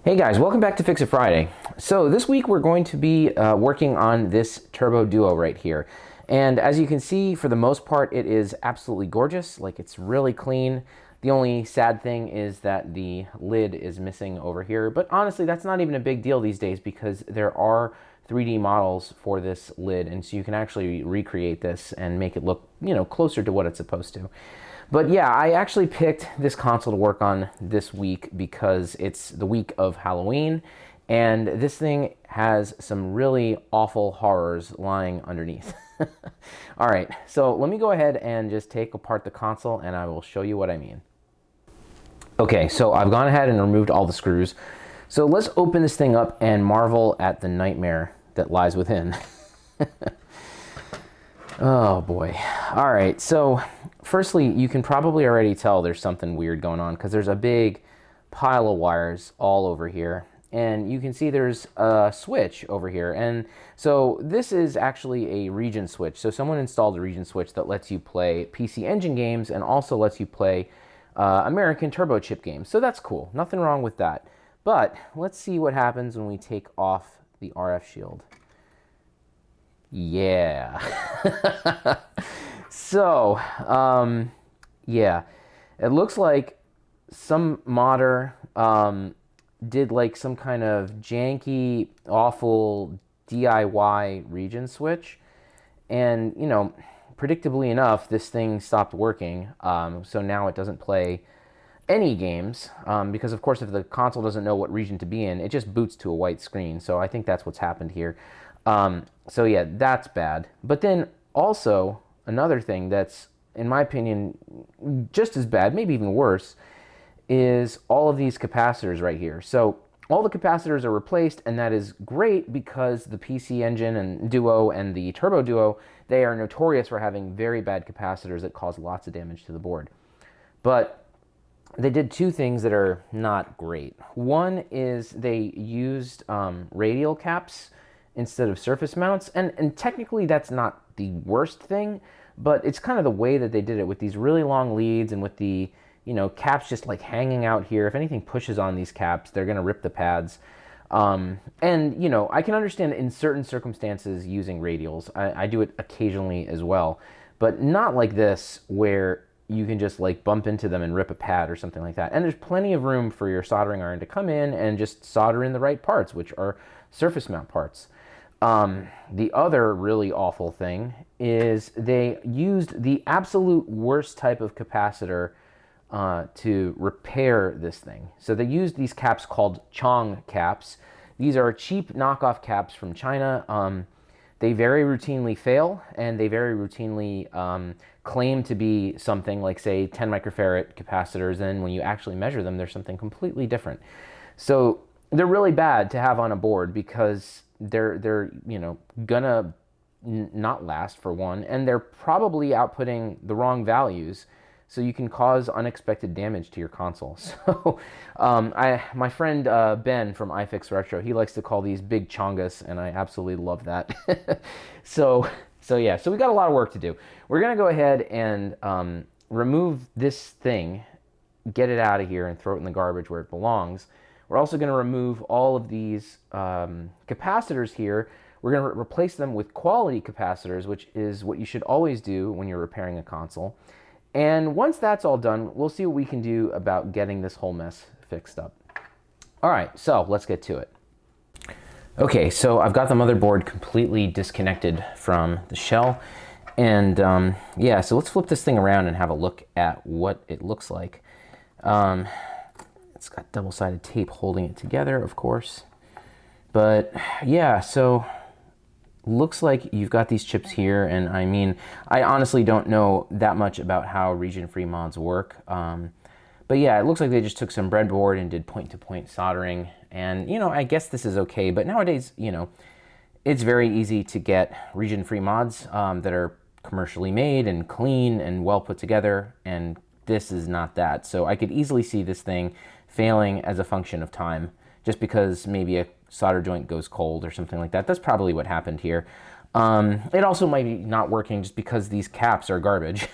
Hey guys, welcome back to Fix It Friday. So this week we're going to be working on this Turbo Duo right here. And as you can see, for the most part, it is absolutely gorgeous. Like, it's really clean. The only sad thing is that the lid is missing over here. But honestly, that's not even a big deal these days because there are 3D models for this lid. And so you can actually recreate this and make it look, closer to what it's supposed to. But yeah, I actually picked this console to work on this week because it's the week of Halloween, and this thing has some really awful horrors lying underneath. All right, so let me go ahead and just take apart the console and I will show you what I mean. Okay, so I've gone ahead and removed all the screws. So let's open this thing up and marvel at the nightmare that lies within. Oh boy. All right, so firstly, you can probably already tell there's something weird going on because there's a big pile of wires all over here. And you can see there's a switch over here. And so this is actually a region switch. So someone installed a region switch that lets you play PC Engine games and also lets you play American Turbo Chip games. So that's cool. Nothing wrong with that. But let's see what happens when we take off the RF shield. Yeah. So, yeah, it looks like some modder did like some kind of janky, awful DIY region switch. And, predictably enough, this thing stopped working. So now it doesn't play any games because, of course, if the console doesn't know what region to be in, it just boots to a white screen. So I think that's what's happened here. So yeah, that's bad. But then also another thing that's, in my opinion, just as bad, maybe even worse, is all of these capacitors right here. So all the capacitors are replaced, and that is great because the PC Engine and Duo and the Turbo Duo, they are notorious for having very bad capacitors that cause lots of damage to the board. But they did two things that are not great. One is they used radial caps instead of surface mounts. And technically that's not the worst thing, but it's kind of the way that they did it with these really long leads and with the, caps just like hanging out here. If anything pushes on these caps, they're going to rip the pads. And, I can understand in certain circumstances using radials. I do it occasionally as well, but not like this where you can just like bump into them and rip a pad or something like that. And there's plenty of room for your soldering iron to come in and just solder in the right parts, which are surface mount parts. The other really awful thing is they used the absolute worst type of capacitor to repair this thing. So they used these caps called Chong caps. These are cheap knockoff caps from China. They very routinely fail, and they very routinely claim to be something like, say, 10 microfarad capacitors, and when you actually measure them, they're something completely different. So they're really bad to have on a board because they're gonna not last, for one, and they're probably outputting the wrong values, so you can cause unexpected damage to your console. So my friend Ben from iFix Retro, he likes to call these Big Chongus, and I absolutely love that. So yeah, so we got a lot of work to do. We're gonna go ahead and remove this thing, get it out of here and throw it in the garbage where it belongs. We're also going to remove all of these capacitors here. We're going to replace them with quality capacitors, which is what you should always do when you're repairing a console. And once that's all done, we'll see what we can do about getting this whole mess fixed up. All right, so let's get to it. Okay, so I've got the motherboard completely disconnected from the shell. And yeah, so let's flip this thing around and have a look at what it looks like. It's got double-sided tape holding it together, of course. But yeah, so looks like you've got these chips here, and I mean, I honestly don't know that much about how region-free mods work. But yeah, it looks like they just took some breadboard and did point-to-point soldering. And, I guess this is okay. But nowadays, it's very easy to get region-free mods that are commercially made and clean and well put together, and this is not that. So I could easily see this thing failing as a function of time, just because maybe a solder joint goes cold or something like that. That's probably what happened here. It also might be not working just because these caps are garbage.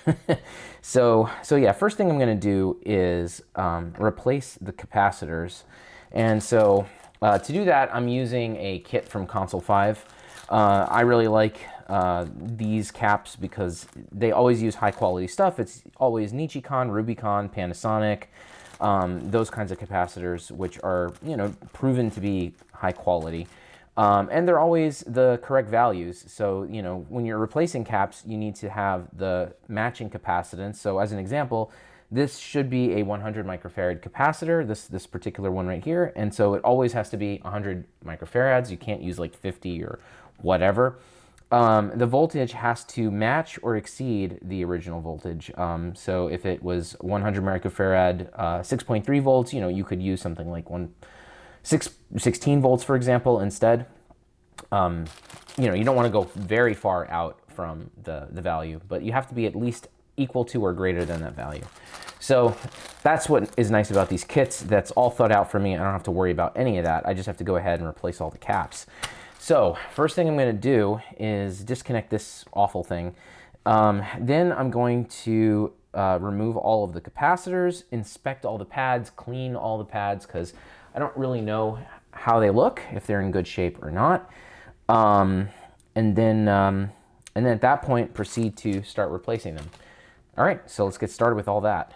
So yeah, first thing I'm gonna do is replace the capacitors. And so to do that, I'm using a kit from Console 5. I really like these caps because they always use high quality stuff. It's always Nichicon, Rubicon, Panasonic, those kinds of capacitors, which are, you know, proven to be high quality. And they're always the correct values. So, you know, when you're replacing caps, you need to have the matching capacitance. So as an example, this should be a 100 microfarad capacitor, this particular one right here. And so it always has to be 100 microfarads. You can't use like 50 or whatever. The voltage has to match or exceed the original voltage. So if it was 100 microfarad, 6.3 volts, you know, you could use something like 16 volts, for example, instead. You know, you don't want to go very far out from the value, but you have to be at least equal to or greater than that value. So that's what is nice about these kits. That's all thought out for me. I don't have to worry about any of that. I just have to go ahead and replace all the caps. So first thing I'm going to do is disconnect this awful thing. Then I'm going to remove all of the capacitors, inspect all the pads, clean all the pads, because I don't really know how they look, if they're in good shape or not. And then at that point, proceed to start replacing them. All right, so let's get started with all that.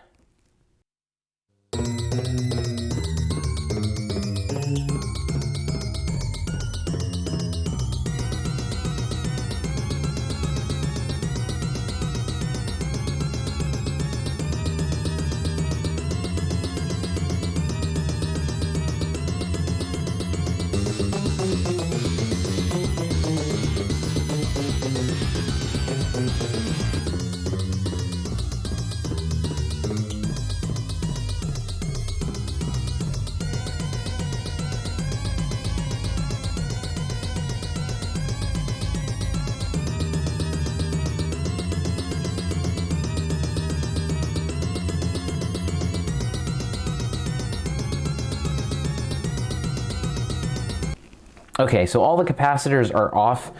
Okay, so all the capacitors are off,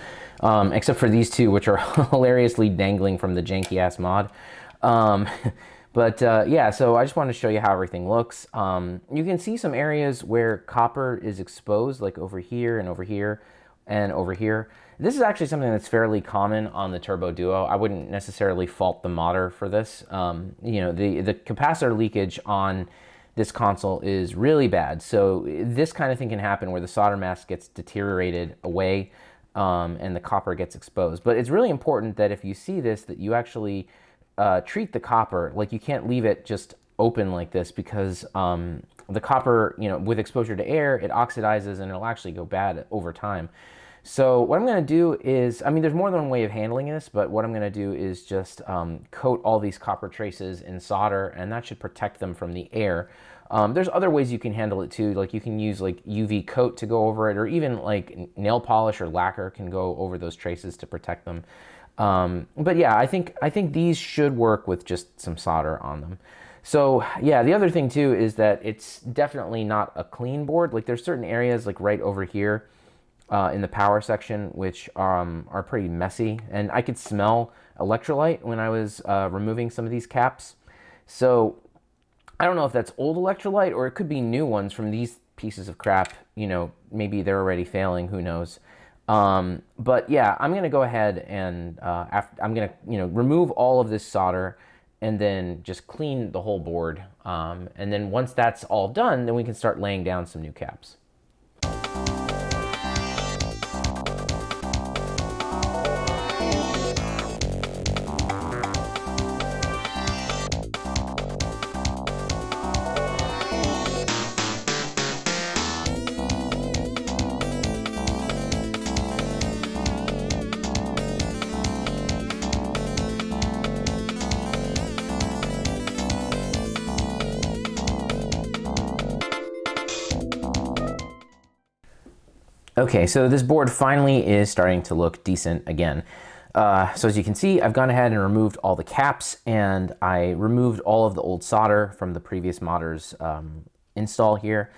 except for these two, which are hilariously dangling from the janky-ass mod. Yeah, so I just wanted to show you how everything looks. You can see some areas where copper is exposed, like over here and over here and over here. This is actually something that's fairly common on the Turbo Duo. I wouldn't necessarily fault the modder for this. You know, the capacitor leakage on this console is really bad. So this kind of thing can happen where the solder mask gets deteriorated away and the copper gets exposed. But it's really important that if you see this, that you actually treat the copper. Like, you can't leave it just open like this, because the copper, you know, with exposure to air, it oxidizes and it'll actually go bad over time. So what I'm going to do is, I mean, there's more than one way of handling this, but what I'm going to do is just coat all these copper traces in solder, and that should protect them from the air. There's other ways you can handle it too, like you can use like UV coat to go over it, or even like nail polish or lacquer can go over those traces to protect them. But yeah, I think these should work with just some solder on them. So yeah, the other thing too is that it's definitely not a clean board. Like, there's certain areas like right over here in the power section, which are pretty messy, and I could smell electrolyte when I was removing some of these caps. So I don't know if that's old electrolyte or it could be new ones from these pieces of crap. You know, maybe they're already failing, who knows. But yeah, I'm gonna go ahead and I'm gonna, you know, remove all of this solder and then just clean the whole board. And then once that's all done, then we can start laying down some new caps. Okay, so this board finally is starting to look decent again. So as you can see, I've gone ahead and removed all the caps, and I removed all of the old solder from the previous modder's install here.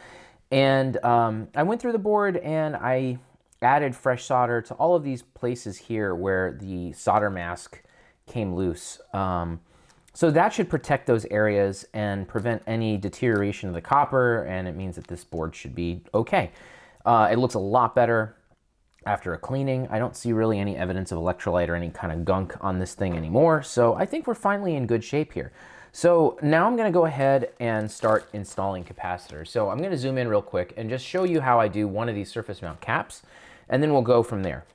And I went through the board and I added fresh solder to all of these places here where the solder mask came loose. So So that should protect those areas and prevent any deterioration of the copper, and it means that this board should be okay. It looks a lot better after a cleaning. I don't see really any evidence of electrolyte or any kind of gunk on this thing anymore, so I think we're finally in good shape here. So now I'm going to go ahead and start installing capacitors. So I'm going to zoom in real quick and just show you how I do one of these surface mount caps, and then we'll go from there.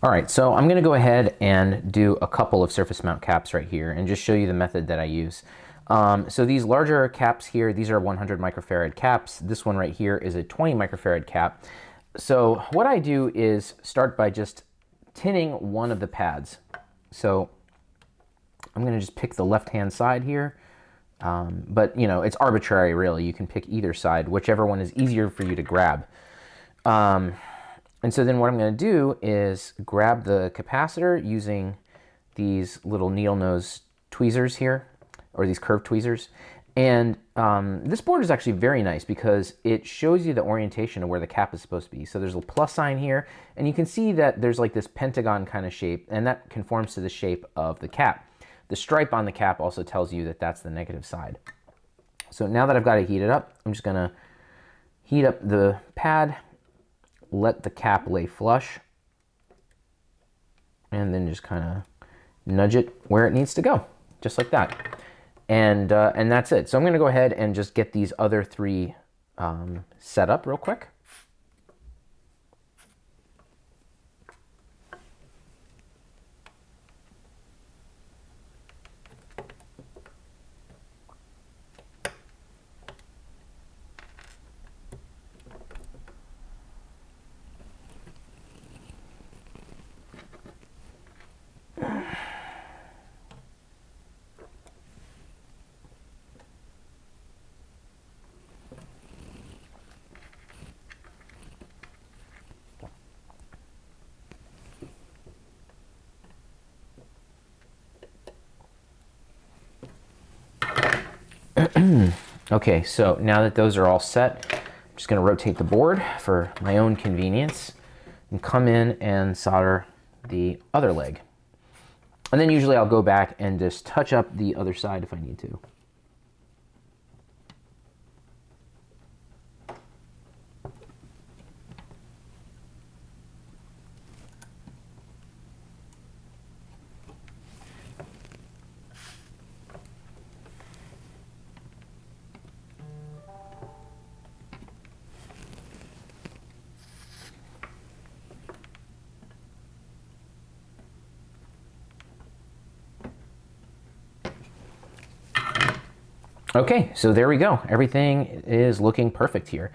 All right, so I'm going to go ahead and do a couple of surface mount caps right here and just show you the method that I use. So these larger caps here, these are 100 microfarad caps. This one right here is a 20 microfarad cap. So what I do is start by just tinning one of the pads. So I'm going to just pick the left-hand side here, but you know, it's arbitrary really. You can pick either side, whichever one is easier for you to grab. And so then what I'm going to do is grab the capacitor using these little needle nose tweezers here, or these curved tweezers. And this board is actually very nice because it shows you the orientation of where the cap is supposed to be. So there's a plus sign here, and you can see that there's like this pentagon kind of shape, and that conforms to the shape of the cap. The stripe on the cap also tells you that that's the negative side. So now that I've got it heated up, I'm just going to heat up the pad, let the cap lay flush, and then just kind of nudge it where it needs to go, just like that. And that's it. So I'm going to go ahead and just get these other three set up real quick. Okay, so now that those are all set, I'm just going to rotate the board for my own convenience and come in and solder the other leg. And then usually I'll go back and just touch up the other side if I need to. Okay, so there we go. Everything is looking perfect here.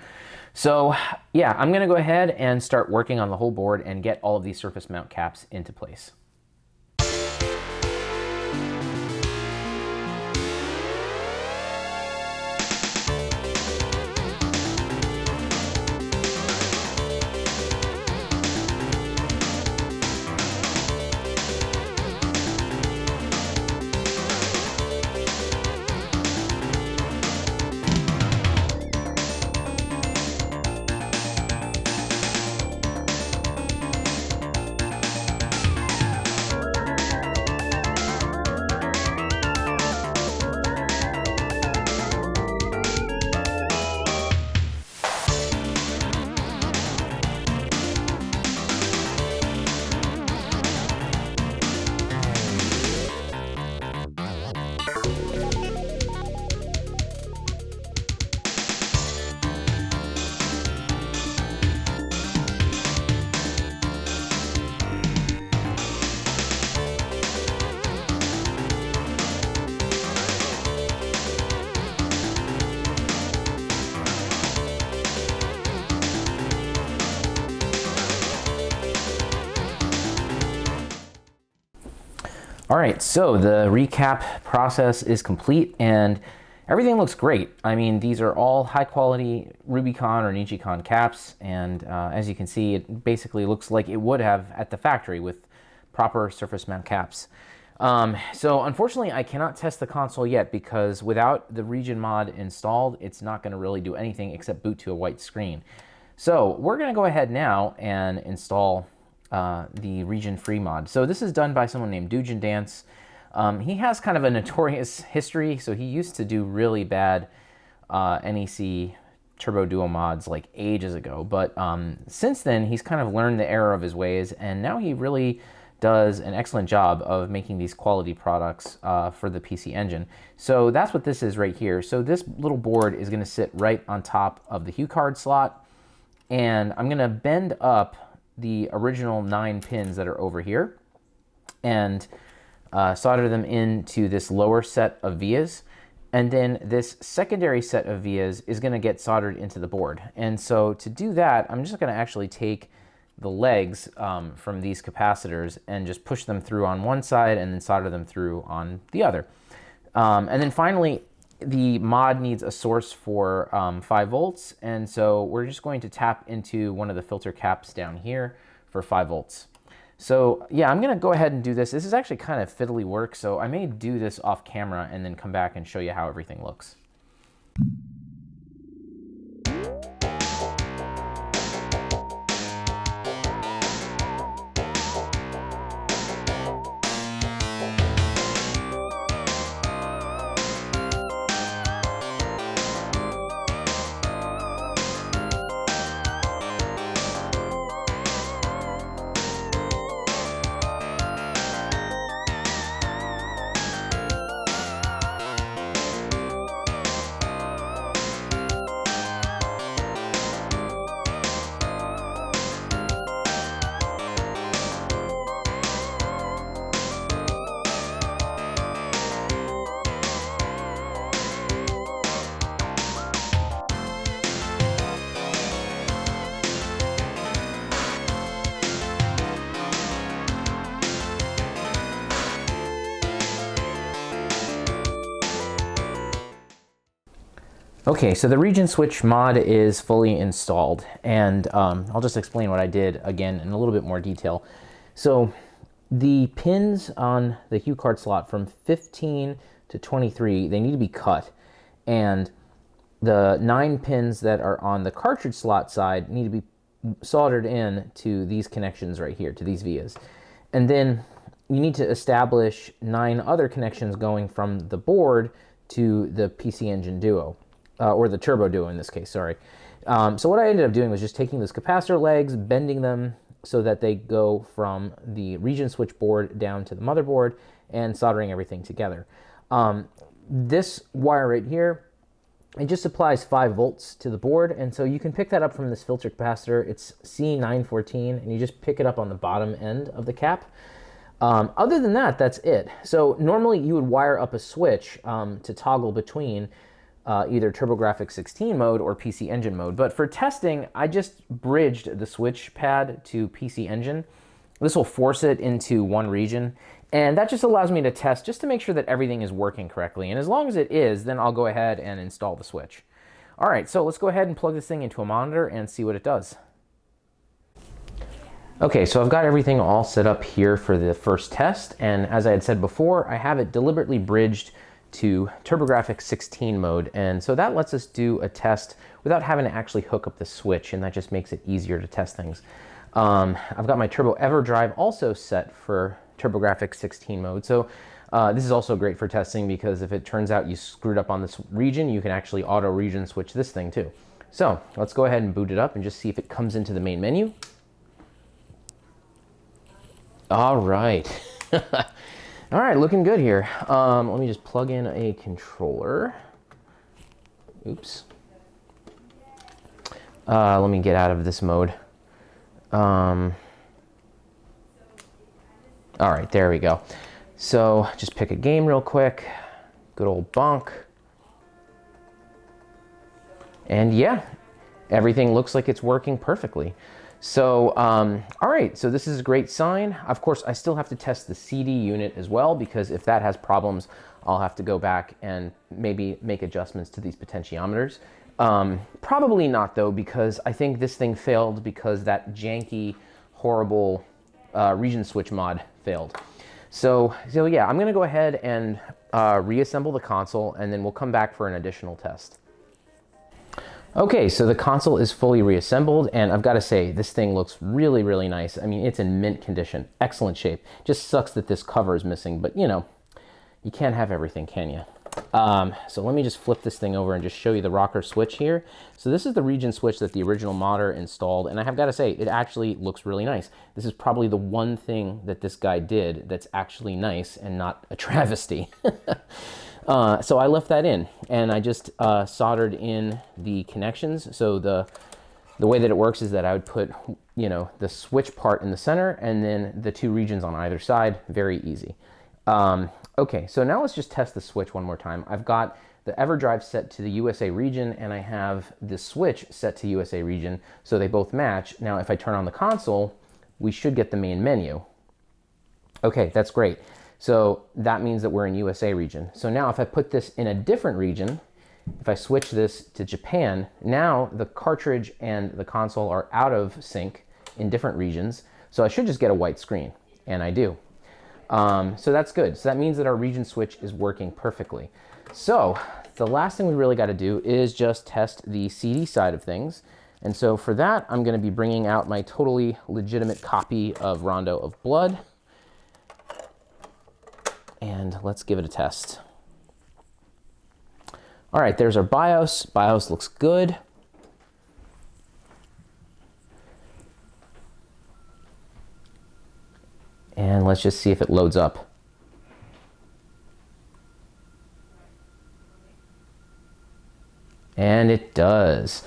So yeah, I'm gonna go ahead and start working on the whole board and get all of these surface mount caps into place. All right, so the recap process is complete and everything looks great. I mean, these are all high quality Rubicon or Nichicon caps, and as you can see, it basically looks like it would have at the factory with proper surface mount caps. So unfortunately, I cannot test the console yet because without the region mod installed, it's not gonna really do anything except boot to a white screen. So we're gonna go ahead now and install the region free mod. So this is done by someone named Dujin Dance. He has kind of a notorious history, so he used to do really bad NEC Turbo Duo mods like ages ago, but since then he's kind of learned the error of his ways, and now he really does an excellent job of making these quality products for the PC Engine. So that's what this is right here. So this little board is going to sit right on top of the HuCard slot, and I'm going to bend up the original 9 pins that are over here and solder them into this lower set of vias. And then this secondary set of vias is going to get soldered into the board. And so to do that, I'm just going to actually take the legs from these capacitors and just push them through on one side and then solder them through on the other. And then finally, the mod needs a source for 5 volts. And so we're just going to tap into one of the filter caps down here for 5 volts. So yeah, I'm going to go ahead and do this. This is actually kind of fiddly work, so I may do this off camera and then come back and show you how everything looks. Okay, so the region switch mod is fully installed, and I'll just explain what I did again in a little bit more detail. So the pins on the HuCard slot from 15 to 23, they need to be cut, and the 9 pins that are on the cartridge slot side need to be soldered in to these connections right here, to these vias. And then you need to establish 9 other connections going from the board to the PC Engine Duo. Or the Turbo Duo in this case, sorry. So what I ended up doing was just taking those capacitor legs, bending them so that they go from the region switch board down to the motherboard, and soldering everything together. This wire right here, it just supplies 5 volts to the board, and so you can pick that up from this filter capacitor. It's C914, and you just pick it up on the bottom end of the cap. Other than that, that's it. So normally you would wire up a switch to toggle between either TurboGrafx-16 mode or PC Engine mode. But for testing, I just bridged the switch pad to PC Engine. This will force it into one region, and that just allows me to test just to make sure that everything is working correctly. And as long as it is, then I'll go ahead and install the switch. All right, so let's go ahead and plug this thing into a monitor and see what it does. Okay, so I've got everything all set up here for the first test, and as I had said before, I have it deliberately bridged to TurboGrafx-16 mode, and so that lets us do a test without having to actually hook up the switch, and that just makes it easier to test things. I've got my Turbo EverDrive also set for TurboGrafx-16 mode, so this is also great for testing because if it turns out you screwed up on this region, you can actually auto region switch this thing too. So let's go ahead and boot it up and just see if it comes into the main menu. All right. All right, looking good here. Let me just plug in a controller. Oops. Let me get out of this mode. All right, there we go. So just pick a game real quick. Good old bonk. And yeah, everything looks like it's working perfectly. So, all right, so this is a great sign. Of course, I still have to test the CD unit as well, because if that has problems, I'll have to go back and maybe make adjustments to these potentiometers. Probably not though, because I think this thing failed because that janky, horrible region switch mod failed. So yeah, I'm gonna go ahead and reassemble the console, and then we'll come back for an additional test. Okay, so the console is fully reassembled, and I've got to say, this thing looks really, really nice. I mean, it's in mint condition, excellent shape. Just sucks that this cover is missing, but you know, You can't have everything, can you? So let me just flip this thing over and just show you the rocker switch here. So this is the region switch that the original modder installed, and I have got to say, it actually looks really nice. This is probably the one thing that this guy did that's actually nice and not a travesty. So I left that in, and I just soldered in the connections. So the way that it works is that I would put, you know, the switch part in the center and then the two regions on either side. Very easy. Okay, so now let's just test the switch one more time. I've got the EverDrive set to the USA region, and I have the switch set to USA region, so they both match. Now, if I turn on the console, we should get the main menu. Okay, that's great. So that means that we're in USA region. So now if I put this in a different region, if I switch this to Japan, now the cartridge and the console are out of sync in different regions. So I should just get a white screen, and I do. So that's good. So that means that our region switch is working perfectly. So the last thing we really got to do is just test the CD side of things. And so for that, I'm going to be bringing out my totally legitimate copy of Rondo of Blood. And let's give it a test. All right, there's our BIOS. BIOS looks good. And let's just see if it loads up. And it does.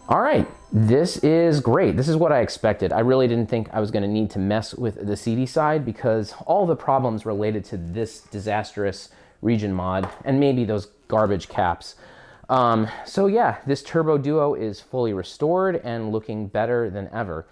All right, this is great. This is what I expected. I really didn't think I was going to need to mess with the CD side because all the problems related to this disastrous region mod and maybe those garbage caps. So yeah, this Turbo Duo is fully restored and looking better than ever.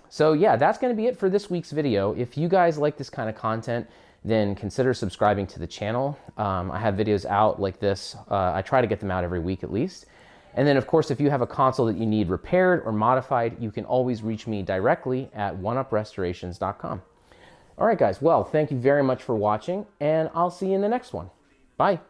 So yeah, that's going to be it for this week's video. If you guys like this kind of content, then consider subscribing to the channel. I have videos out like this. I try to get them out every week at least. And then of course, if you have a console that you need repaired or modified, you can always reach me directly at oneuprestorations.com. All right, guys. Well, thank you very much for watching, and I'll see you in the next one. Bye.